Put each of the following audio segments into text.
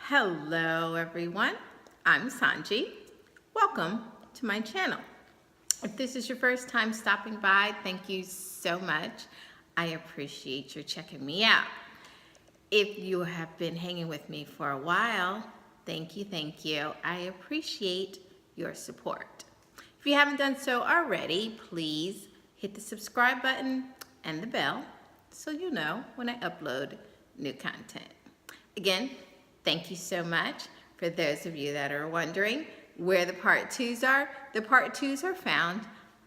Hello everyone, I'm Sohnjee. Welcome to my channel. If this is your first time stopping by, thank you so much. I appreciate you checking me out. If you have been hanging with me for a while, thank you. I appreciate your support. If you haven't done so already, please hit the subscribe button and the bell so you know when I upload new content. Again, thank you so much. For those of you that are wondering where the part twos are, the part twos are found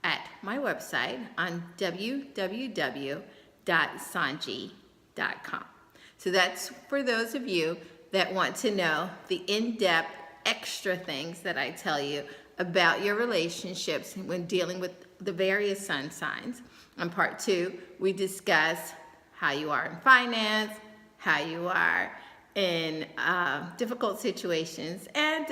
at my website on www.sohnjee.com. So that's for those of you that want to know the in-depth extra things that I tell you about your relationships when dealing with the various sun signs. On part two, we discuss how you are in finance, how you are in difficult situations, and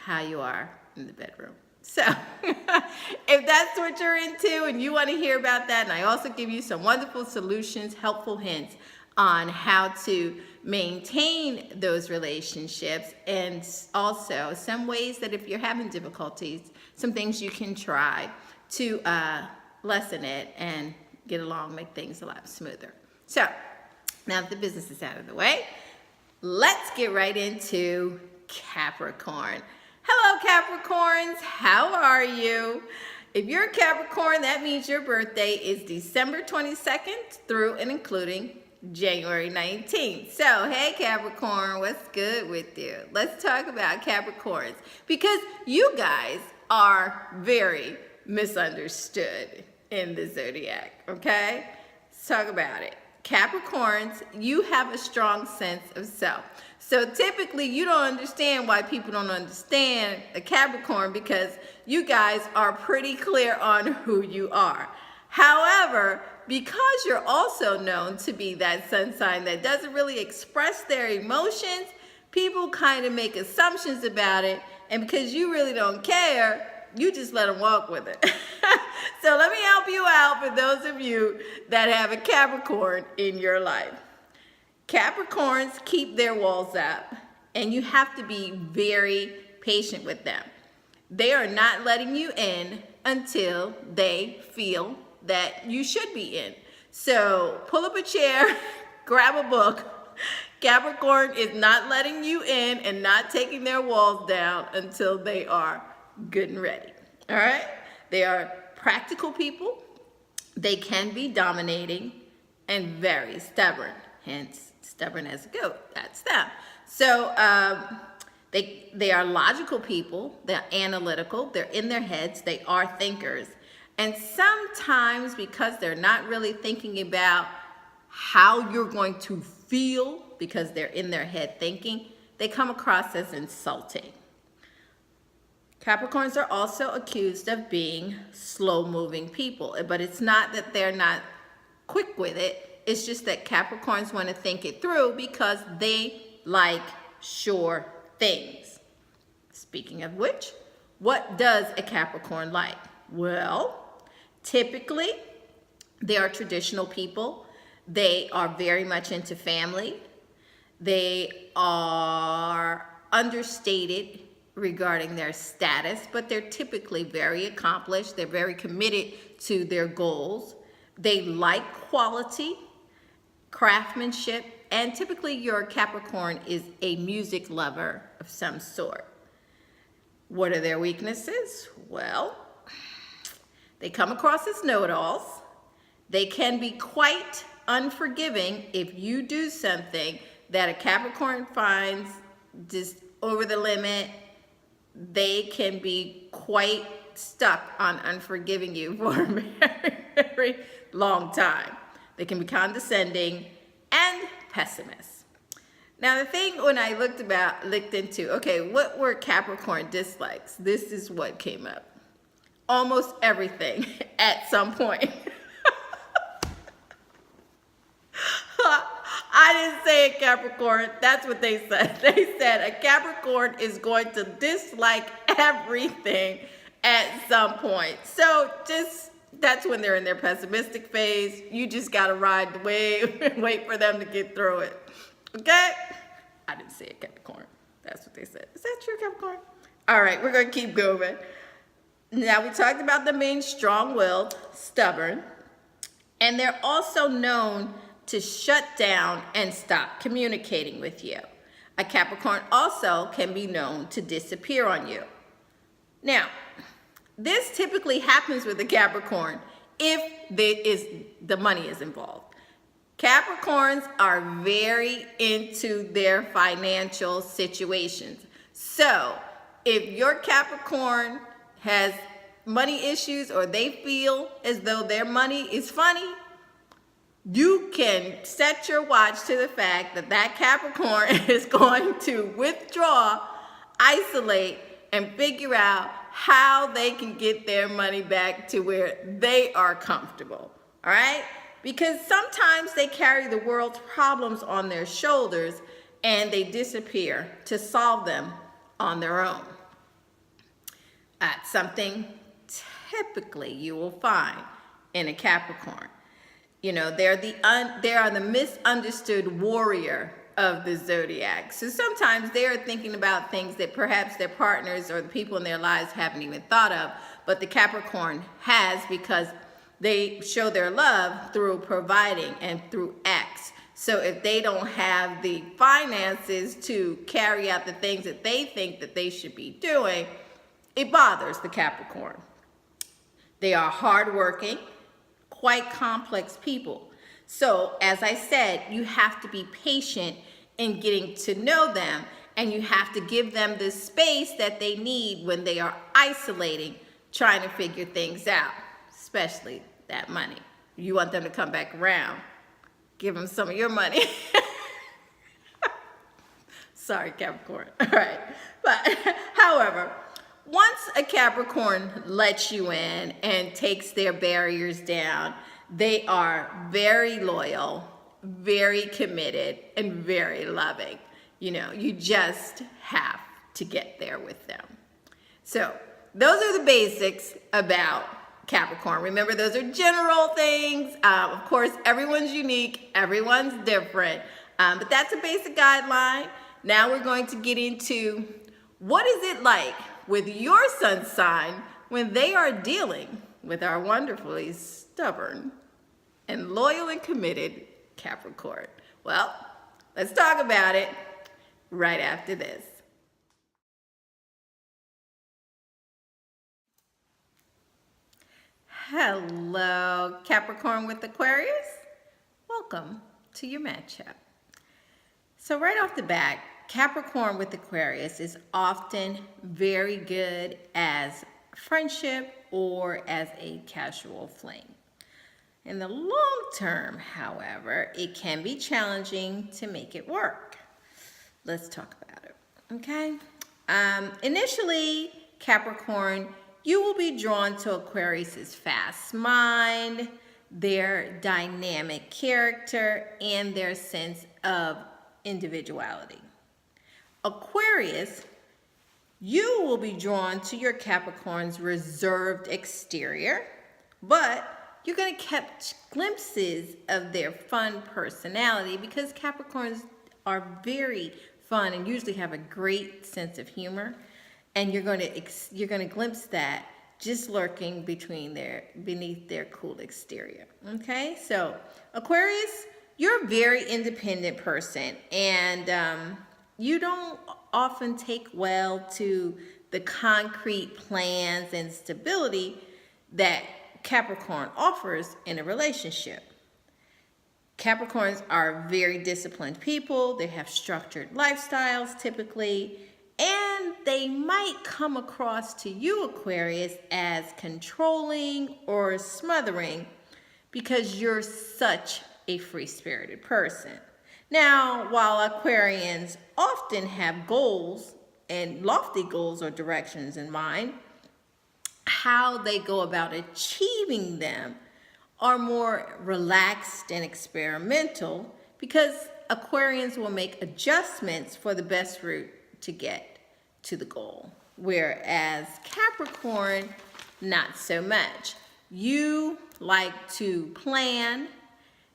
how you are in the bedroom. So if that's what you're into and you want to hear about that, and I also give you some wonderful solutions, helpful hints on how to maintain those relationships, and also some ways that if you're having difficulties, some things you can try to lessen it and get along, make things a lot smoother. So now that the business is out of the way, let's get right into Capricorn. Hello Capricorns, how are you? If you're a Capricorn, that means your birthday is December 22nd through and including January 19th. So, hey Capricorn, what's good with you? Let's talk about Capricorns because you guys are very misunderstood in the zodiac, okay? Let's talk about it. Capricorns, you have a strong sense of self. So typically you don't understand why people don't understand a Capricorn because you guys are pretty clear on who you are. However, because you're also known to be that sun sign that doesn't really express their emotions, people kind of make assumptions about it, and because you really don't care, you just let them walk with it. So let me help you out for those of you that have a Capricorn in your life. Capricorns keep their walls up, and you have to be very patient with them. They are not letting you in until they feel that you should be in. So pull up a chair, grab a book. Capricorn is not letting you in and not taking their walls down until they are good and ready. All right? They are practical people. They can be dominating and very stubborn, hence stubborn as a goat. That's them. So they are logical people. They're analytical. They're in their heads. They are thinkers. And sometimes because they're not really thinking about how you're going to feel because they're in their head thinking, they come across as insulting. Capricorns are also accused of being slow-moving people, but it's not that they're not quick with it. It's just that Capricorns want to think it through because they like sure things. Speaking of which, what does a Capricorn like? Well, typically, they are traditional people. They are very much into family. They are understated regarding their status, but they're typically very accomplished. They're very committed to their goals. They like quality, craftsmanship, and typically your Capricorn is a music lover of some sort. What are their weaknesses? Well, they come across as know-it-alls. They can be quite unforgiving if you do something that a Capricorn finds just over the limit. They can be quite stuck on unforgiving you for a very, very long time. They can be condescending and pessimists. Now the thing when I looked into, okay, what were Capricorn dislikes? This is what came up. Almost everything at some point. I didn't say a Capricorn. That's what they said. They said a Capricorn is going to dislike everything at some point. So that's when they're in their pessimistic phase. You just got to ride the wave and wait for them to get through it. Okay? I didn't say it, Capricorn. That's what they said. Is that true, Capricorn? All right, we're going to keep going. Now, we talked about them being strong-willed, stubborn, and they're also known to shut down and stop communicating with you. A Capricorn also can be known to disappear on you. Now, this typically happens with a Capricorn if the money is involved. Capricorns are very into their financial situations. So, if your Capricorn has money issues or they feel as though their money is funny, you can set your watch to the fact that that Capricorn is going to withdraw, isolate, and figure out how they can get their money back to where they are comfortable, all right? Because sometimes they carry the world's problems on their shoulders and they disappear to solve them on their own. That's something typically you will find in a Capricorn. You know, they are the misunderstood warrior of the zodiac. So sometimes they're thinking about things that perhaps their partners or the people in their lives haven't even thought of, but the Capricorn has, because they show their love through providing and through acts. So if they don't have the finances to carry out the things that they think that they should be doing, it bothers the Capricorn. They are hardworking, quite complex people. So, as I said, you have to be patient in getting to know them, and you have to give them the space that they need when they are isolating, trying to figure things out, especially that money. You want them to come back around. Give them some of your money. Sorry, Capricorn. All right. But, however, once a Capricorn lets you in and takes their barriers down, they are very loyal, very committed, and very loving. You know, you just have to get there with them. So those are the basics about Capricorn. Remember, those are general things. Of course, everyone's unique, everyone's different, but that's a basic guideline. Now we're going to get into what is it like with your sun sign when they are dealing with our wonderfully stubborn and loyal and committed Capricorn. Well, let's talk about it right after this. Hello, Capricorn with Aquarius. Welcome to your matchup. So right off the bat, Capricorn with Aquarius is often very good as friendship or as a casual fling. In the long term, however, it can be challenging to make it work. Let's talk about it, okay? Initially, Capricorn, you will be drawn to Aquarius's fast mind, their dynamic character, and their sense of individuality. Aquarius, you will be drawn to your Capricorn's reserved exterior, but you're going to catch glimpses of their fun personality because Capricorns are very fun and usually have a great sense of humor, and you're going to glimpse that just lurking beneath their cool exterior. Okay, so Aquarius, you're a very independent person, and you don't often take well to the concrete plans and stability that Capricorn offers in a relationship. Capricorns are very disciplined people. They have structured lifestyles typically, and they might come across to you, Aquarius, as controlling or smothering because you're such a free-spirited person. Now, while Aquarians often have goals and lofty goals or directions in mind, how they go about achieving them are more relaxed and experimental because Aquarians will make adjustments for the best route to get to the goal. Whereas Capricorn, not so much. You like to plan.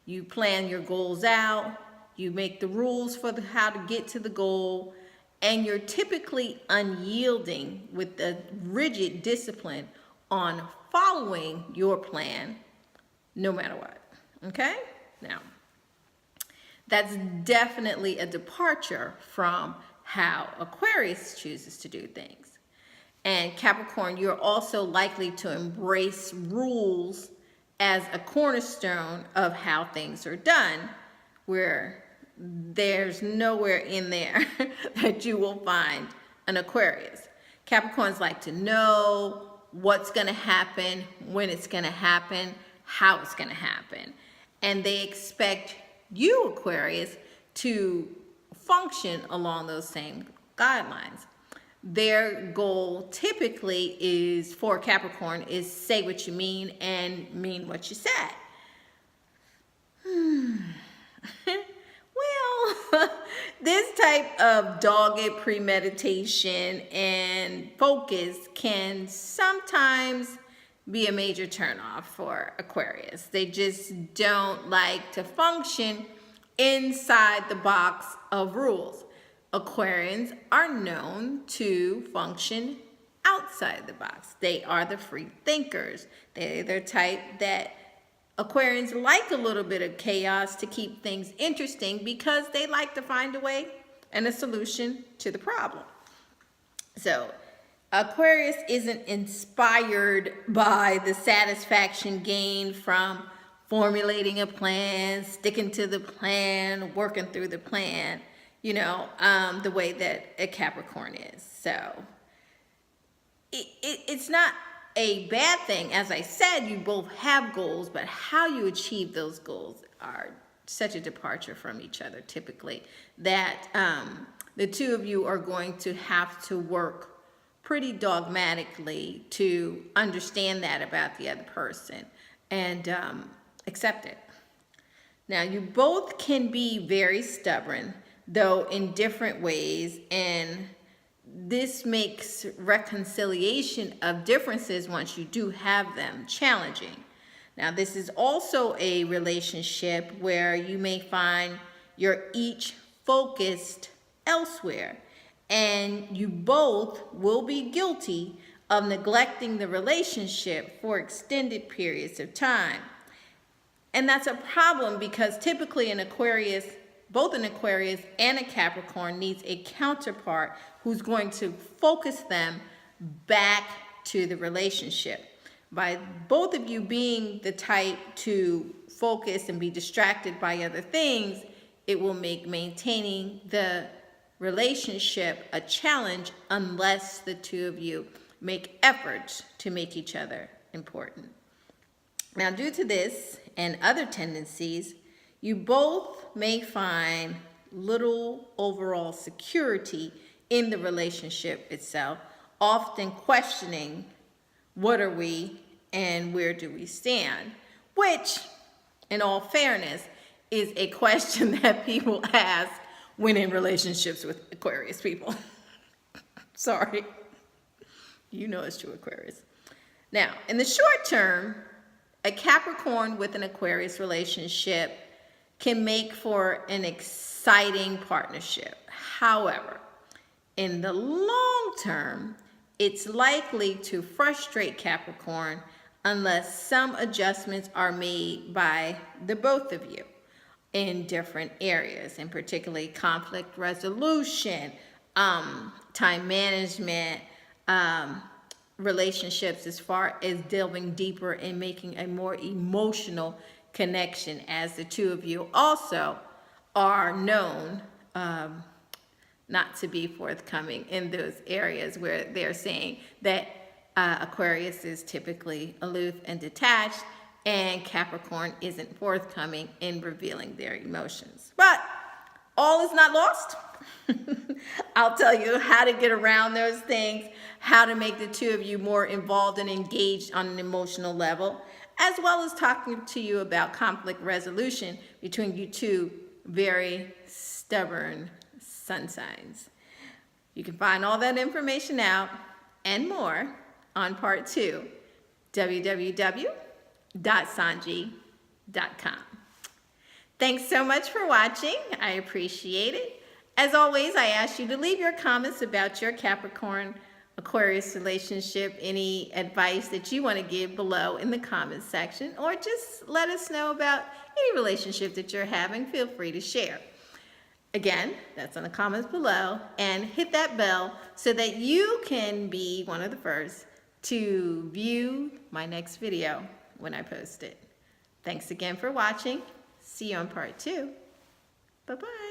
You plan your goals out. You make the rules for how to get to the goal, and you're typically unyielding with the rigid discipline on following your plan no matter what. Okay? Now, that's definitely a departure from how Aquarius chooses to do things. And Capricorn, you're also likely to embrace rules as a cornerstone of how things are done, where there's nowhere in there that you will find an Aquarius. Capricorns like to know what's going to happen, when it's going to happen, how it's going to happen. And they expect you, Aquarius, to function along those same guidelines. Their goal typically is, for Capricorn, is say what you mean and mean what you said. Well, this type of dogged premeditation and focus can sometimes be a major turnoff for Aquarius. They just don't like to function inside the box of rules. Aquarians are known to function outside the box. They are the free thinkers. They're the type that Aquarians like a little bit of chaos to keep things interesting because they like to find a way and a solution to the problem. So Aquarius isn't inspired by the satisfaction gained from formulating a plan, sticking to the plan, working through the plan, the way that a Capricorn is. So it's not a bad thing. As I said, you both have goals, but how you achieve those goals are such a departure from each other typically that the two of you are going to have to work pretty dogmatically to understand that about the other person and accept it. Now, you both can be very stubborn, though in different ways, and this makes reconciliation of differences, once you do have them, challenging. Now, this is also a relationship where you may find you're each focused elsewhere, and you both will be guilty of neglecting the relationship for extended periods of time. And that's a problem because typically an Aquarius, both an Aquarius and a Capricorn, needs a counterpart who's going to focus them back to the relationship. By both of you being the type to focus and be distracted by other things, it will make maintaining the relationship a challenge unless the two of you make efforts to make each other important. Now, due to this and other tendencies, you both may find little overall security in the relationship itself, often questioning what are we and where do we stand, which, in all fairness, is a question that people ask when in relationships with Aquarius people. Sorry. You know it's true, Aquarius. Now, in the short term, a Capricorn with an Aquarius relationship can make for an exciting partnership. However, in the long term, it's likely to frustrate Capricorn unless some adjustments are made by the both of you in different areas, and particularly conflict resolution, time management, relationships, as far as delving deeper and making a more emotional connection, as the two of you also are known not to be forthcoming in those areas where they're saying that Aquarius is typically aloof and detached and Capricorn isn't forthcoming in revealing their emotions. But all is not lost. I'll tell you how to get around those things, how to make the two of you more involved and engaged on an emotional level, as well as talking to you about conflict resolution between you two very stubborn sun signs. You can find all that information out and more on part 2, www.sohnjee.com. Thanks so much for watching. I appreciate it. As always, I ask you to leave your comments about your Capricorn Aquarius relationship, any advice that you want to give below in the comments section, or just let us know about any relationship that you're having. Feel free to share. Again, that's in the comments below, and hit that bell so that you can be one of the first to view my next video when I post it. Thanks again for watching. See you on part 2. Bye-bye.